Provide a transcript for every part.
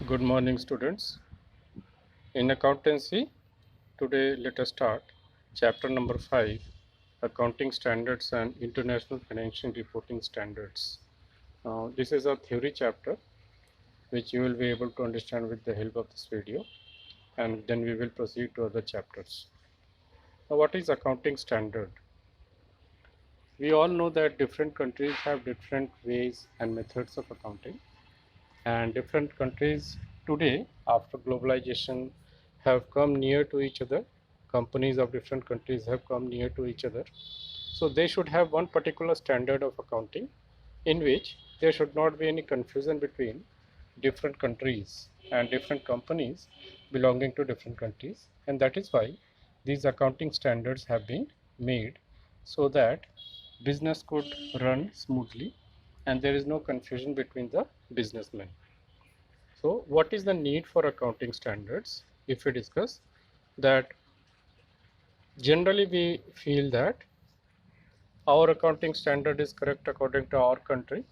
Good morning, students. In accountancy, today let us start chapter number 5, Accounting Standards and International Financial Reporting Standards. This is a theory chapter which you will be able to understand with the help of this video, and then we will proceed to other chapters. Now, what is accounting standard? We all know that different countries have different ways and methods of accounting, and different countries today after globalization have come near to each other. Companies of different countries have come near to each other, so they should have one particular standard of accounting in which there should not be any confusion between different countries and different companies belonging to different countries, and that is why these accounting standards have been made so that business could run smoothly and there is no confusion between the businessmen. So what is the need for accounting standards? If we discuss that, generally we feel that our accounting standard is correct according to our country.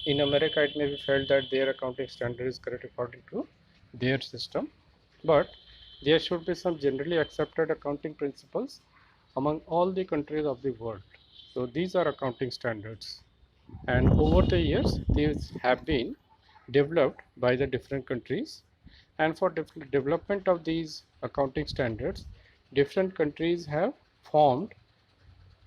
In America, it may be felt that their accounting standard is correct according to their system, but there should be some generally accepted accounting principles among all the countries of the world. So these are accounting standards, and over the years these have been developed by the different countries, and for development of these accounting standards, different countries have formed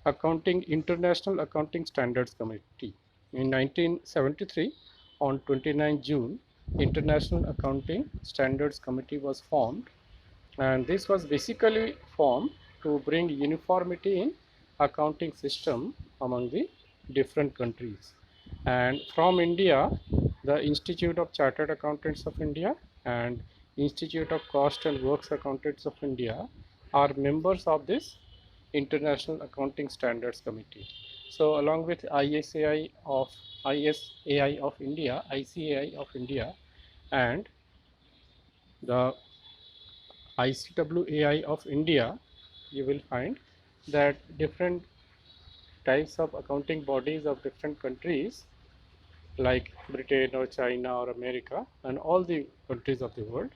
accounting International Accounting Standards Committee. In 1973, on 29 June, International Accounting Standards Committee was formed, and this was basically formed to bring uniformity in accounting system among the different countries. And from India, the Institute of Chartered Accountants of India and Institute of Cost and Works Accountants of India are members of this International Accounting Standards Committee. So along with ISAI of India, ICAI of India, and the ICWAI of India, you will find that different types of accounting bodies of different countries like Britain or China or America and all the countries of the world,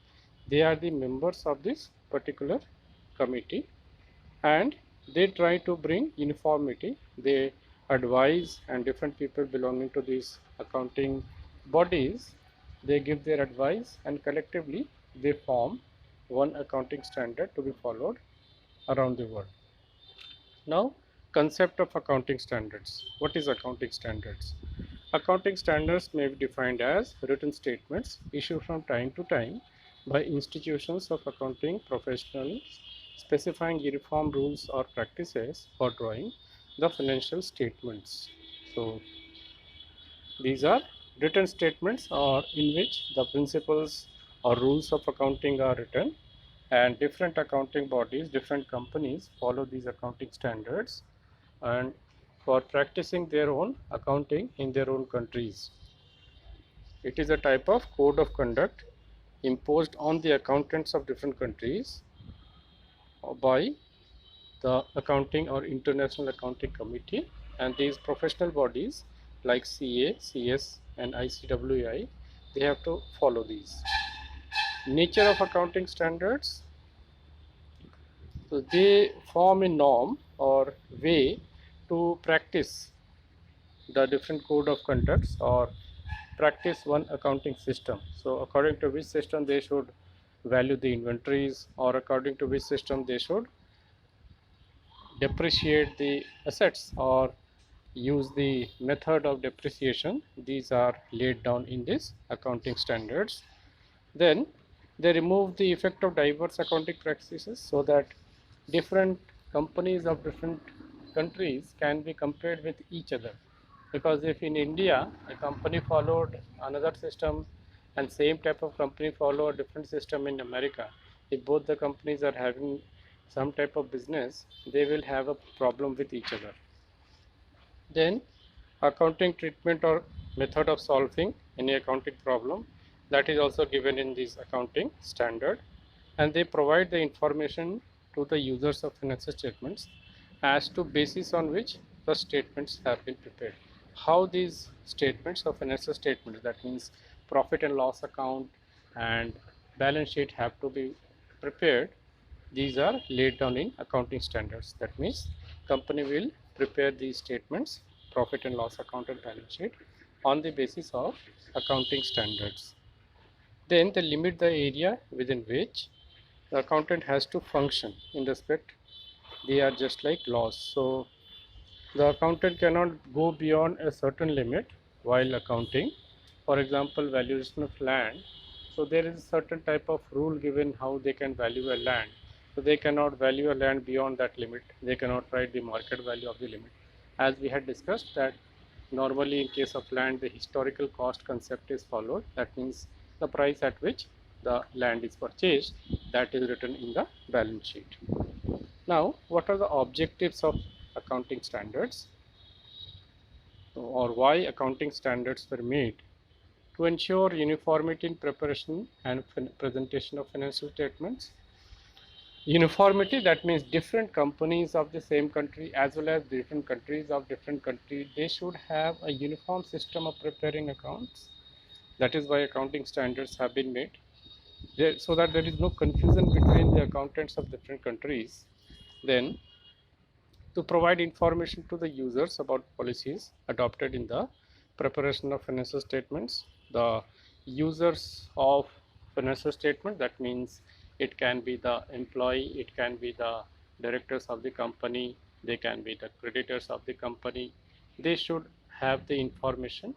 they are the members of this particular committee, and they try to bring uniformity. They advise, and different people belonging to these accounting bodies, they give their advice, and collectively they form one accounting standard to be followed around the world. Now, concept of accounting standards. What is accounting standards? Accounting standards may be defined as written statements issued from time to time by institutions of accounting professionals specifying uniform rules or practices for drawing the financial statements. So, these are written statements or in which the principles or rules of accounting are written, and different accounting bodies, different companies follow these accounting standards and for practicing their own accounting in their own countries. It is a type of code of conduct imposed on the accountants of different countries by the accounting or International Accounting Committee, and these professional bodies like CA, CS and ICWI, they have to follow these. Nature of accounting standards. So they form a norm or way to practice the different code of conducts or practice one accounting system. So according to which system they should value the inventories, or according to which system they should depreciate the assets or use the method of depreciation. These are laid down in this accounting standards. Then they remove the effect of diverse accounting practices so that different companies of different countries can be compared with each other. Because if in India a company followed another system and same type of company follow a different system in America, if both the companies are having some type of business, they will have a problem with each other. Then accounting treatment or method of solving any accounting problem, that is also given in this accounting standard, and they provide the information to the users of financial statements as to basis on which the statements have been prepared. How these statements of financial statements, that means profit and loss account, and balance sheet have to be prepared. These are laid down in accounting standards. That means company will prepare these statements, profit and loss account and balance sheet, on the basis of accounting standards. Then they limit the area within which the accountant has to function in respect. They are just like laws. So the accountant cannot go beyond a certain limit while accounting. For example, valuation of land. So there is a certain type of rule given how they can value a land. So they cannot value a land beyond that limit. They cannot write the market value of the limit. As we had discussed that normally in case of land, the historical cost concept is followed. That means the price at which the land is purchased, that is written in the balance sheet. Now, what are the objectives of accounting standards, or why accounting standards were made? To ensure uniformity in preparation and presentation of financial statements. Uniformity, that means different companies of the same country as well as different countries of different countries, they should have a uniform system of preparing accounts. That is why accounting standards have been made there, so that there is no confusion between the accountants of different countries. Then to provide information to the users about policies adopted in the preparation of financial statements. The users of financial statement, that means it can be the employee, it can be the directors of the company, they can be the creditors of the company. They should have the information.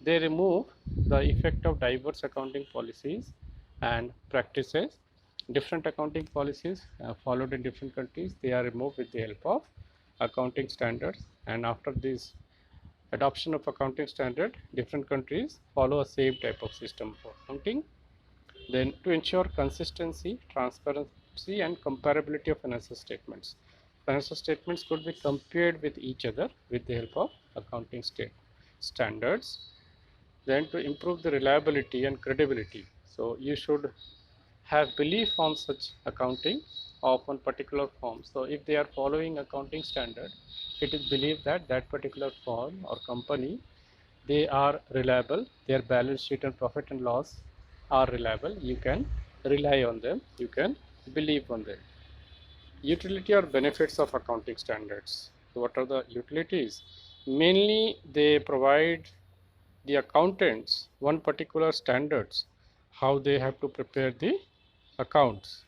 They remove the effect of diverse accounting policies and practices. Different accounting policies followed in different countries, they are removed with the help of accounting standards. And after this adoption of accounting standard, different countries follow a same type of system for accounting. Then to ensure consistency, transparency and comparability of financial statements. Financial statements could be compared with each other with the help of accounting standards. Then to improve the reliability and credibility. So you should have belief on such accounting of one particular firm. So if they are following accounting standard, it is believed that that particular firm or company, they are reliable, their balance sheet and profit and loss are reliable, you can rely on them, you can believe on them. Utility or benefits of accounting standards. So what are the utilities? Mainly they provide the accountants one particular standards how they have to prepare the accounts.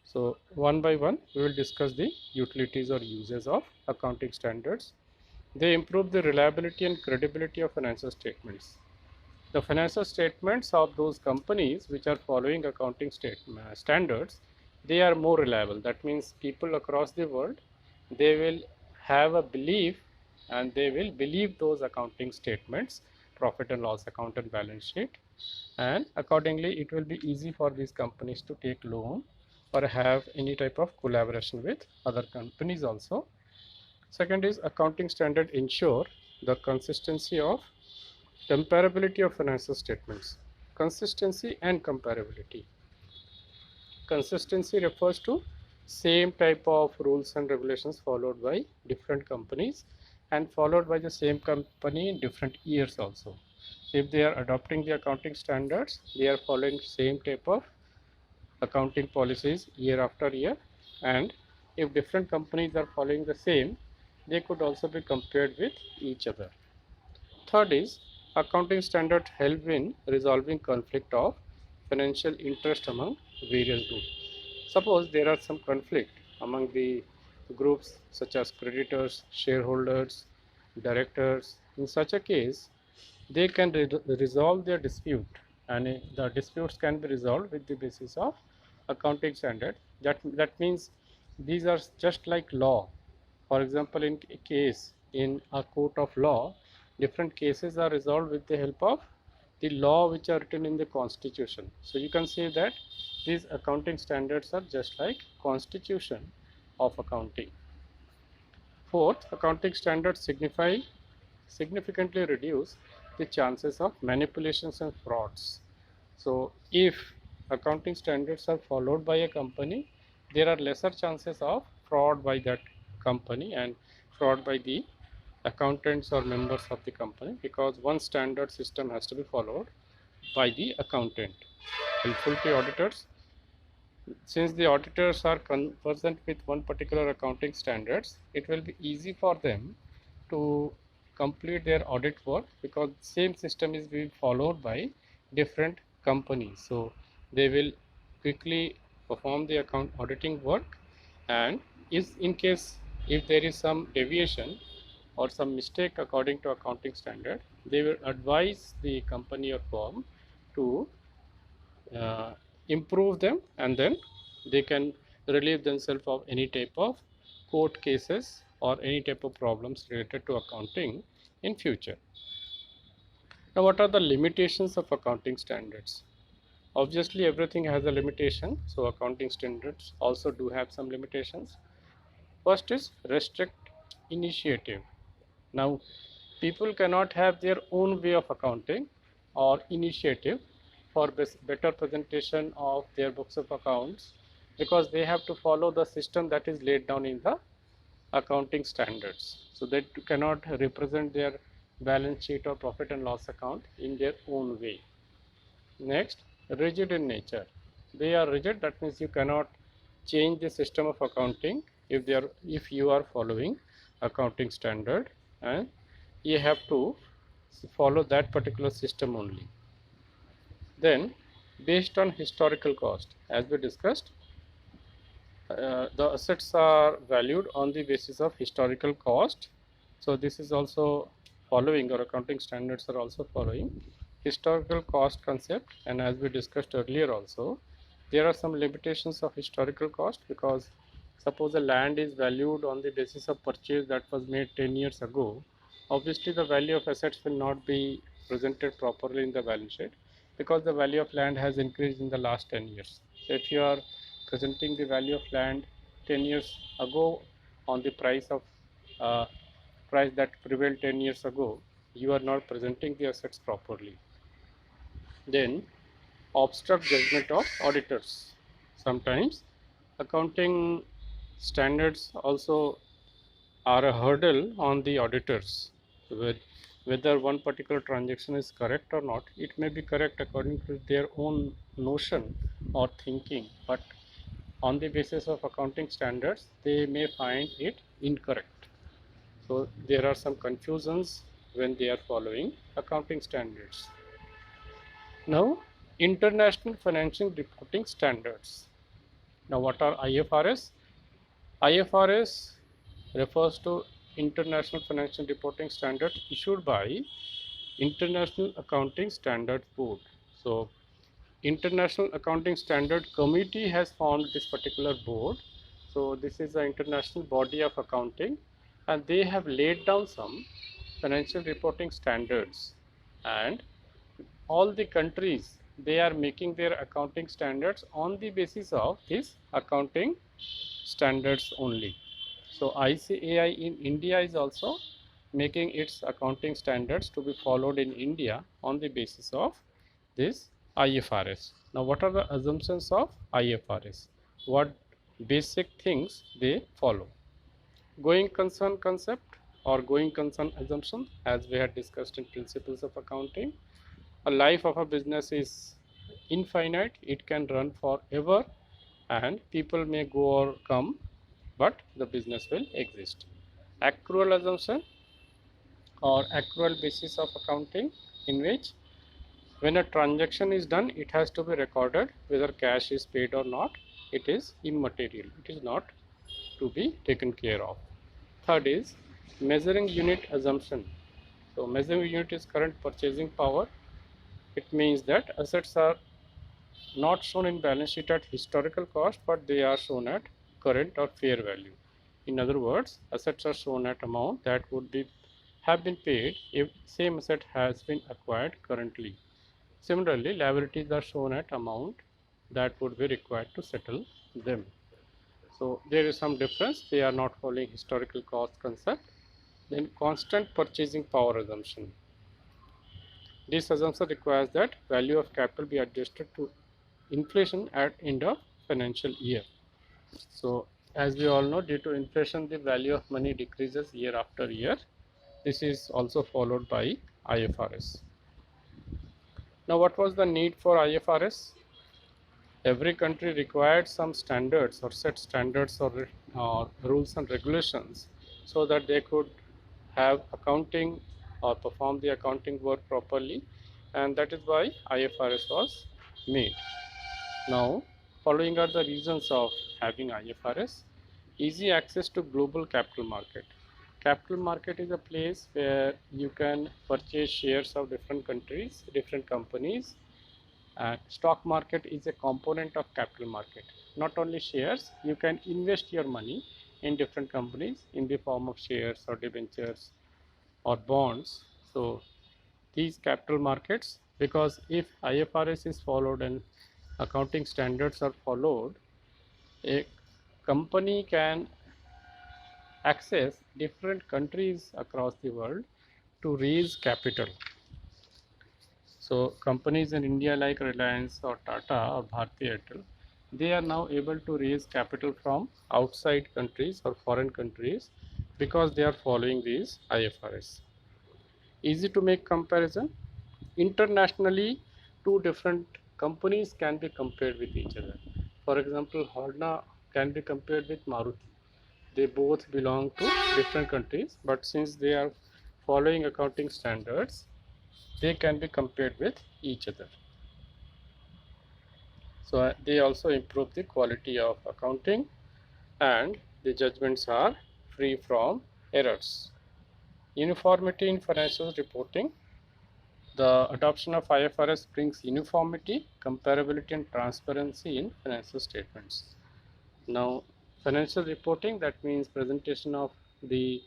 So one by one we will discuss the utilities or uses of accounting standards. They improve the reliability and credibility of financial statements. The financial statements of those companies which are following accounting standards, they are more reliable. That means people across the world, they will have a belief and they will believe those accounting statements, profit and loss account and balance sheet, and accordingly it will be easy for these companies to take loan or have any type of collaboration with other companies also. Second is accounting standard ensure the consistency of comparability of financial statements. Consistency and comparability. Consistency refers to same type of rules and regulations followed by different companies and followed by the same company in different years also. If they are adopting the accounting standards, they are following same type of accounting policies year after year, and if different companies are following the same, they could also be compared with each other. Third is accounting standards help in resolving conflict of financial interest among various groups. Suppose there are some conflict among the groups such as creditors, shareholders, directors. In such a case, they can resolve their dispute, and the disputes can be resolved with the basis of accounting standard. That means these are just like law. For example, in a case in a court of law, different cases are resolved with the help of the law which are written in the constitution. So you can say that these accounting standards are just like constitution of accounting. Fourth, accounting standards significantly reduce the chances of manipulations and frauds. So if accounting standards are followed by a company, there are lesser chances of fraud by that company and fraud by the accountants or members of the company, because one standard system has to be followed by the accountant. helpful to auditors. Since the auditors are conversant with one particular accounting standards, it will be easy for them to complete their audit work because same system is being followed by different companies. So they will quickly perform the account auditing work, and is in case if there is some deviation or some mistake according to accounting standard, they will advise the company or firm to uh, improve them, and then they can relieve themselves of any type of court cases or any type of problems related to accounting in future. Now, what are the limitations of accounting standards? Obviously, everything has a limitation, so accounting standards also do have some limitations. First is restrict initiative. Now, people cannot have their own way of accounting or initiative for better presentation of their books of accounts, because they have to follow the system that is laid down in the accounting standards. So they cannot represent their balance sheet or profit and loss account in their own way. Next, rigid in nature. They are rigid, that means you cannot change the system of accounting if you are following accounting standard, and you have to follow that particular system only. Then, based on historical cost, as we discussed, the assets are valued on the basis of historical cost. So this is also following, or accounting standards are also following historical cost concept. And as we discussed earlier also, there are some limitations of historical cost, because suppose the land is valued on the basis of purchase that was made 10 years ago, obviously the value of assets will not be presented properly in the balance sheet, because the value of land has increased in the last 10 years. So if you are presenting the value of land 10 years ago on the uh, price that prevailed 10 years ago, you are not presenting the assets properly. Then, obstruct judgment of auditors. Sometimes accounting standards also are a hurdle on the auditors. Whether one particular transaction is correct or not, it may be correct according to their own notion or thinking, but on the basis of accounting standards, they may find it incorrect. So there are some confusions when they are following accounting standards. Now, international financial reporting standards. Now, what are IFRS? IFRS refers to International Financial Reporting Standard issued by International Accounting Standards Board. So, International Accounting Standard Committee has formed this particular board. So this is an international body of accounting, and they have laid down some financial reporting standards, and all the countries, they are making their accounting standards on the basis of these accounting standards only. So ICAI in India is also making its accounting standards to be followed in India on the basis of this IFRS. Now, what are the assumptions of IFRS? What basic things they follow? Going concern concept or going concern assumption, as we had discussed in principles of accounting. A life of a business is infinite, it can run forever, and people may go or come, but the business will exist. Accrual assumption or accrual basis of accounting, in which when a transaction is done, it has to be recorded whether cash is paid or not. It is immaterial, it is not to be taken care of. Third is measuring unit assumption. So measuring unit is current purchasing power. It means that assets are not shown in balance sheet at historical cost, but they are shown at current or fair value. In other words, assets are shown at amount that would be have been paid if same asset has been acquired currently. Similarly, liabilities are shown at amount that would be required to settle them. So there is some difference. They are not following historical cost concept. Then constant purchasing power assumption. This assumption requires that value of capital be adjusted to inflation at end of financial year. So as we all know, due to inflation, the value of money decreases year after year. This is also followed by IFRS. Now, what was the need for IFRS? every country required some standards or set standards or rules and regulations so that they could have accounting or perform the accounting work properly, and that is why IFRS was made. Now, following are the reasons of having IFRS. Easy access to global capital market. Capital market is a place where you can purchase shares of different countries, different companies. Stock market is a component of capital market. Not only shares, you can invest your money in different companies in the form of shares or debentures or bonds. So these capital markets, because if IFRS is followed and accounting standards are followed, a company can access different countries across the world to raise capital. So companies in India like Reliance or Tata or Bharti Airtel, they are now able to raise capital from outside countries or foreign countries because they are following these IFRS. Easy to make comparison. Internationally, two different companies can be compared with each other. For example, Honda can be compared with Maruti. They both belong to different countries, but since they are following accounting standards, they can be compared with each other. So they also improve the quality of accounting, and the judgments are free from errors. Uniformity in financial reporting. The adoption of IFRS brings uniformity, comparability, and transparency in financial statements. Now, financial reporting, that means presentation of the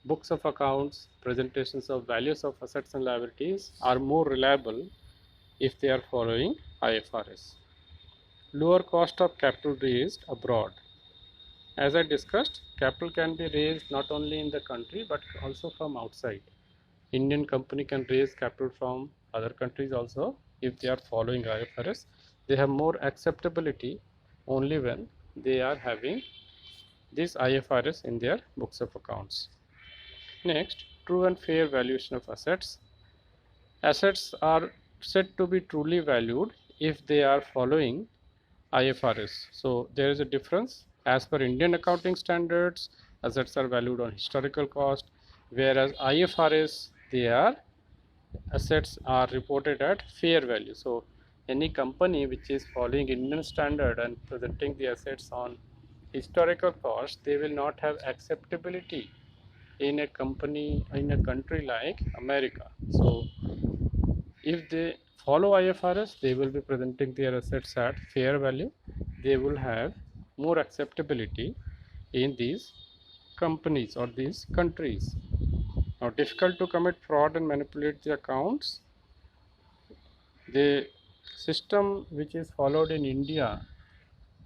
books of accounts, presentations of values of assets and liabilities are more reliable if they are following IFRS. Lower cost of capital raised abroad. As I discussed, capital can be raised not only in the country but also from outside. Indian company can raise capital from other countries also if they are following IFRS. They have more acceptability only when they are having this IFRS in their books of accounts. Next, true and fair valuation of assets. Assets are said to be truly valued if they are following IFRS. So there is a difference. As per Indian accounting standards, assets are valued on historical cost, whereas IFRS, assets are reported at fair value. So any company which is following Indian standard and presenting the assets on historical cost, they will not have acceptability in a country like America. So if they follow IFRS, they will be presenting their assets at fair value. They will have more acceptability in these companies or these countries. Now, difficult to commit fraud and manipulate the accounts. The system which is followed in India,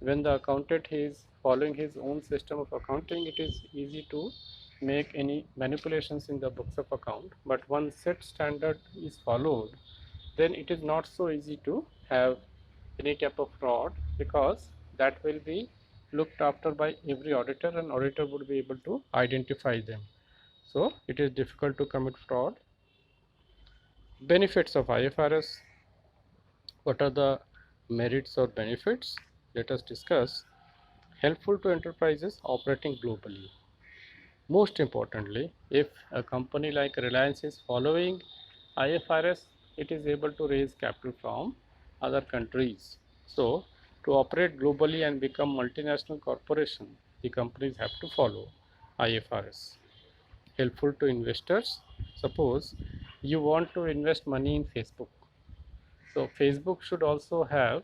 when the accountant is following his own system of accounting, it is easy to make any manipulations in the books of account. But once set standard is followed, then it is not so easy to have any type of fraud, because that will be looked after by every auditor, and auditor would be able to identify them. So it is difficult to commit fraud. Benefits of IFRS. What are the merits or benefits? Let us discuss. Helpful to enterprises operating globally. Most importantly, if a company like Reliance is following IFRS, it is able to raise capital from other countries. So, to operate globally and become multinational corporation, the companies have to follow IFRS. Helpful to investors. Suppose you want to invest money in Facebook. So, Facebook should also have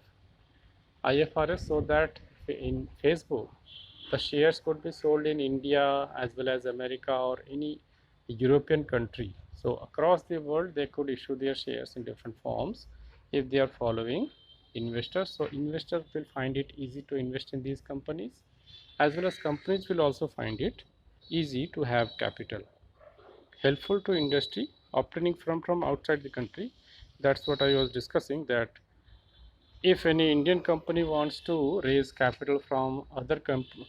IFRS so that in Facebook the shares could be sold in India as well as America or any European country. So across the world they could issue their shares in different forms if they are following investors. So investors will find it easy to invest in these companies, as well as companies will also find it easy to have capital. Helpful to industry obtaining from outside the country. That's what I was discussing, that if any Indian company wants to raise capital from other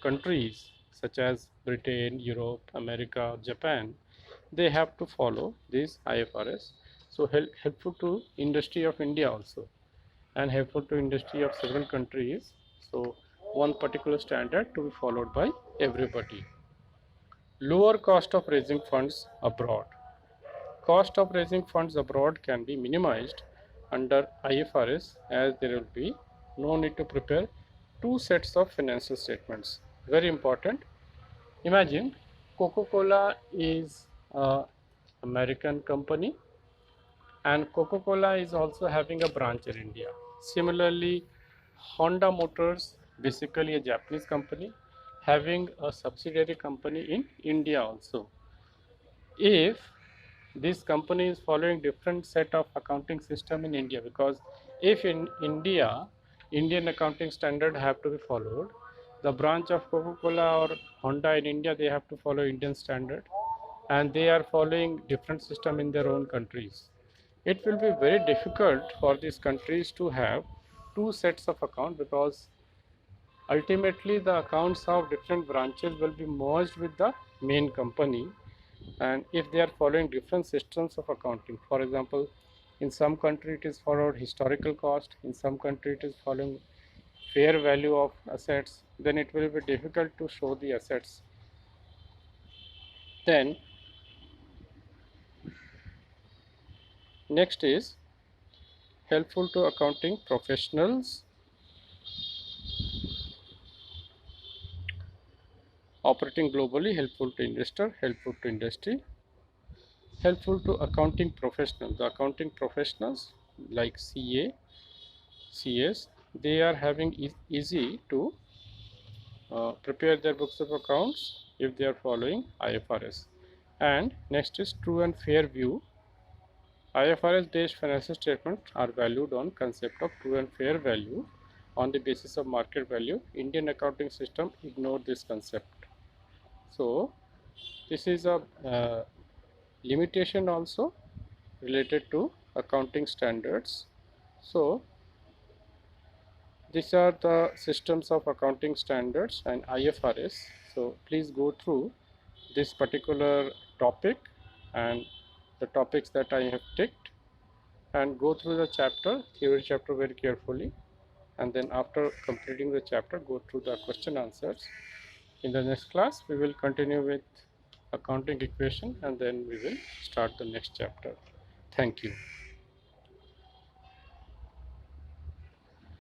countries such as Britain, Europe, America, Japan, they have to follow this IFRS. So helpful to industry of India also. and helpful to industry of several countries. So one particular standard to be followed by everybody. Lower cost of raising funds abroad. Cost of raising funds abroad can be minimized under IFRS as there will be no need to prepare two sets of financial statements. Very important. Imagine Coca-Cola is a American company and Coca-Cola is also having a branch in India. Similarly, Honda Motors, basically a Japanese company, having a subsidiary company in India also. If this company is following different set of accounting system in India, because if in India, Indian accounting standard have to be followed, the branch of Coca-Cola or Honda in India, they have to follow Indian standard, and they are following different system in their own countries. It will be very difficult for these countries to have two sets of account, because ultimately the accounts of different branches will be merged with the main company, and if they are following different systems of accounting, for example, in some country it is followed historical cost, in some country it is following fair value of assets, then it will be difficult to show the assets. Then next is helpful to accounting professionals, operating globally, helpful to investor, helpful to industry, helpful to accounting professionals. The accounting professionals like CA, CS, they are having easy to prepare their books of accounts if they are following IFRS. And next is true and fair view. IFRS based financial statements are valued on concept of true and fair value on the basis of market value. Indian accounting system ignore this concept. So this is a limitation also related to accounting standards. So these are the systems of accounting standards and IFRS. So please go through this particular topic and the topics that I have ticked, and go through the theory chapter very carefully, and then after completing the chapter go through the question answers. In the next class we will continue with accounting equation, and then we will start the next chapter. Thank you.